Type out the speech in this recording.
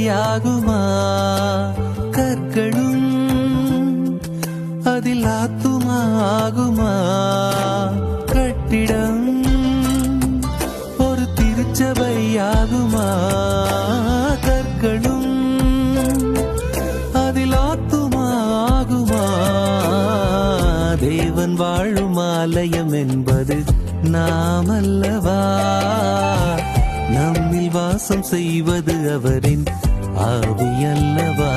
சிலையாகுமா? கற்களும் அதில் ஆத்துமாகுமா? கட்டிடம் ஒரு திருச்சபையாகுமா? கற்களும் அதில் ஆத்துமாகுமா? தேவன் வாழும் ஆலயம் என்பது நாம் அல்லவா? நம்மில் வாசம் செய்வது அவரின் ஆவி அல்லவா?